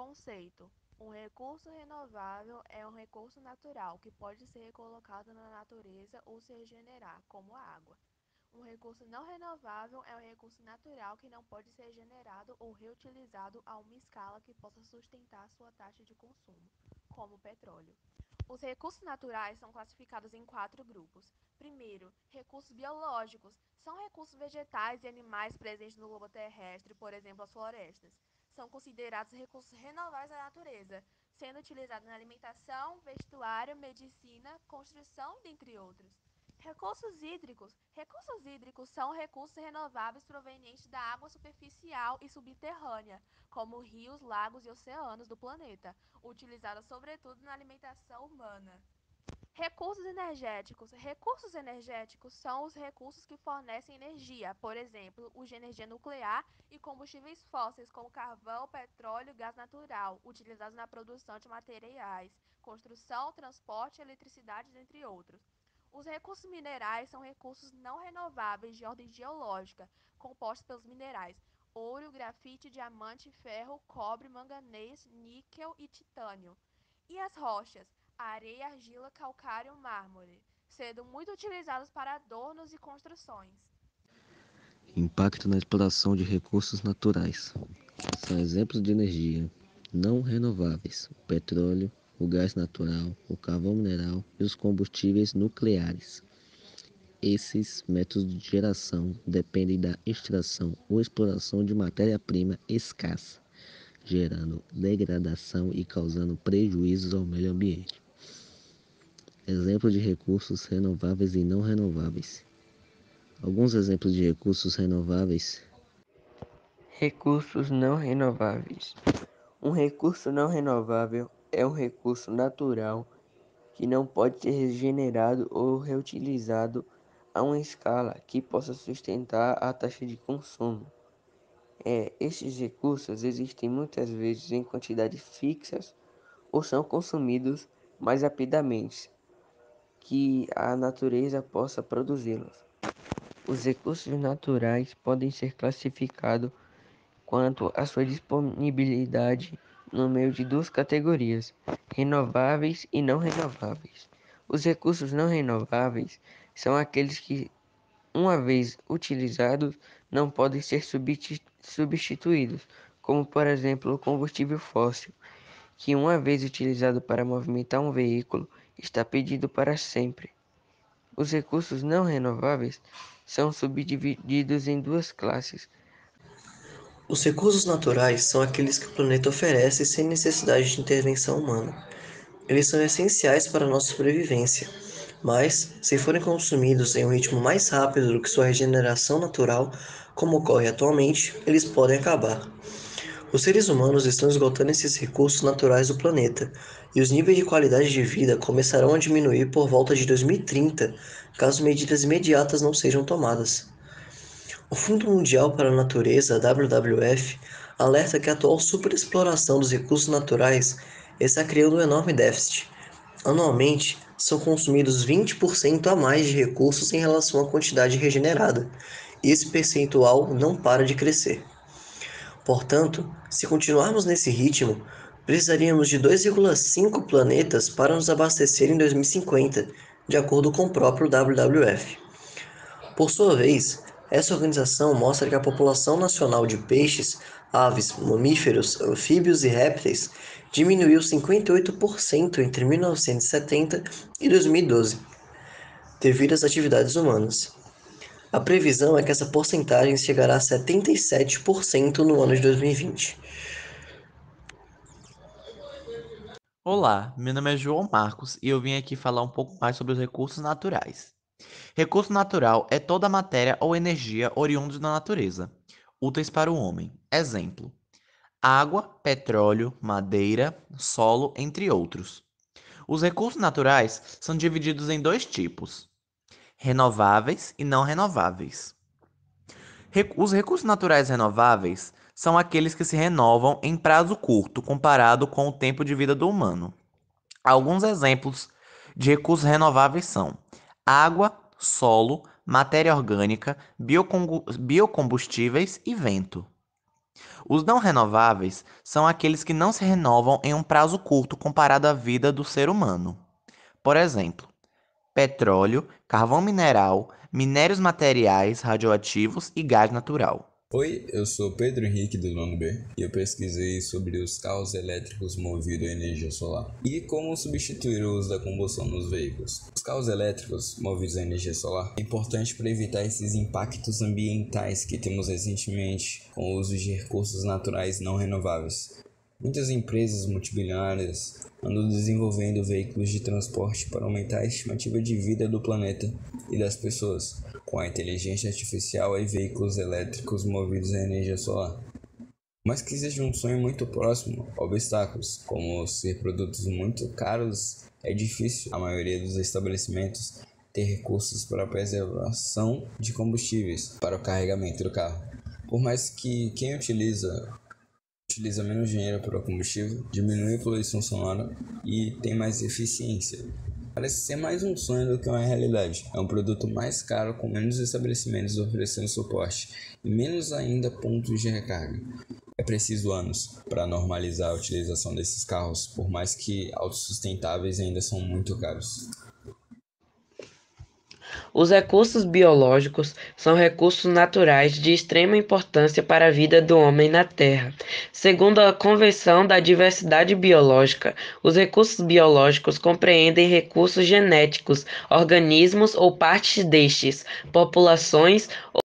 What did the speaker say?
Conceito: um recurso renovável é um recurso natural que pode ser recolocado na natureza ou se regenerar, como a água. Um recurso não renovável é um recurso natural que não pode ser regenerado ou reutilizado a uma escala que possa sustentar sua taxa de consumo, como o petróleo. Os recursos naturais são classificados em quatro grupos. Primeiro, recursos biológicos. São recursos vegetais e animais presentes no globo terrestre, por exemplo, as florestas. São considerados recursos renováveis da natureza, sendo utilizados na alimentação, vestuário, medicina, construção, dentre outros. Recursos hídricos. Recursos hídricos são recursos renováveis provenientes da água superficial e subterrânea, como rios, lagos e oceanos do planeta, utilizados sobretudo na alimentação humana. Recursos energéticos. Recursos energéticos são os recursos que fornecem energia, por exemplo, os de energia nuclear e combustíveis fósseis, como carvão, petróleo e gás natural, utilizados na produção de materiais, construção, transporte, eletricidade, entre outros. Os recursos minerais são recursos não renováveis de ordem geológica, compostos pelos minerais ouro, grafite, diamante, ferro, cobre, manganês, níquel e titânio. E as rochas? Areia, argila, calcário, mármore, sendo muito utilizados para adornos e construções. Impacto na exploração de recursos naturais. São exemplos de energia não renováveis: o petróleo, o gás natural, o carvão mineral e os combustíveis nucleares. Esses métodos de geração dependem da extração ou exploração de matéria-prima escassa, gerando degradação e causando prejuízos ao meio ambiente. Exemplo de recursos renováveis e não renováveis. Alguns exemplos de recursos renováveis. Recursos não renováveis. Um recurso não renovável é um recurso natural que não pode ser regenerado ou reutilizado a uma escala que possa sustentar a taxa de consumo. Estes recursos existem muitas vezes em quantidades fixas ou são consumidos mais rapidamente que a natureza possa produzi-los. Os recursos naturais podem ser classificados quanto à sua disponibilidade no meio de duas categorias: renováveis e não renováveis. Os recursos não renováveis são aqueles que, uma vez utilizados, não podem ser substituídos, como por exemplo o combustível fóssil, que uma vez utilizado para movimentar um veículo, está perdido para sempre. Os recursos não renováveis são subdivididos em duas classes. Os recursos naturais são aqueles que o planeta oferece sem necessidade de intervenção humana. Eles são essenciais para a nossa sobrevivência, mas, se forem consumidos em um ritmo mais rápido do que sua regeneração natural, como ocorre atualmente, eles podem acabar. Os seres humanos estão esgotando esses recursos naturais do planeta, e os níveis de qualidade de vida começarão a diminuir por volta de 2030, caso medidas imediatas não sejam tomadas. O Fundo Mundial para a Natureza, WWF, alerta que a atual superexploração dos recursos naturais está criando um enorme déficit. Anualmente, são consumidos 20% a mais de recursos em relação à quantidade regenerada, e esse percentual não para de crescer. Portanto, se continuarmos nesse ritmo, precisaríamos de 2,5 planetas para nos abastecer em 2050, de acordo com o próprio WWF. Por sua vez, essa organização mostra que a população nacional de peixes, aves, mamíferos, anfíbios e répteis diminuiu 58% entre 1970 e 2012, devido às atividades humanas. A previsão é que essa porcentagem chegará a 77% no ano de 2020. Olá, meu nome é João Marcos e eu vim aqui falar um pouco mais sobre os recursos naturais. Recurso natural é toda matéria ou energia oriundos da natureza, úteis para o homem. Exemplo: água, petróleo, madeira, solo, entre outros. Os recursos naturais são divididos em dois tipos: renováveis e não renováveis. Os recursos naturais renováveis são aqueles que se renovam em prazo curto comparado com o tempo de vida do humano. Alguns exemplos de recursos renováveis são água, solo, matéria orgânica, biocombustíveis e vento. Os não renováveis são aqueles que não se renovam em um prazo curto comparado à vida do ser humano. Por exemplo, petróleo, carvão mineral, minérios materiais radioativos e gás natural. Oi, eu sou Pedro Henrique do nono B e eu pesquisei sobre os carros elétricos movidos a energia solar e como substituir o uso da combustão nos veículos. Os carros elétricos movidos a energia solar é importante para evitar esses impactos ambientais que temos recentemente com o uso de recursos naturais não renováveis. Muitas empresas multibilionárias andam desenvolvendo veículos de transporte para aumentar a estimativa de vida do planeta e das pessoas, com a inteligência artificial e veículos elétricos movidos a energia solar. Mas que seja um sonho muito próximo, obstáculos, como ser produtos muito caros, é difícil a maioria dos estabelecimentos ter recursos para a preservação de combustíveis para o carregamento do carro. Por mais que quem utiliza menos dinheiro para o combustível, diminui a poluição sonora e tem mais eficiência. Parece ser mais um sonho do que uma realidade. É um produto mais caro com menos estabelecimentos oferecendo suporte e menos ainda pontos de recarga. É preciso anos para normalizar a utilização desses carros, por mais que autossustentáveis ainda são muito caros. Os recursos biológicos são recursos naturais de extrema importância para a vida do homem na Terra. Segundo a Convenção da Diversidade Biológica, os recursos biológicos compreendem recursos genéticos, organismos ou partes destes, populações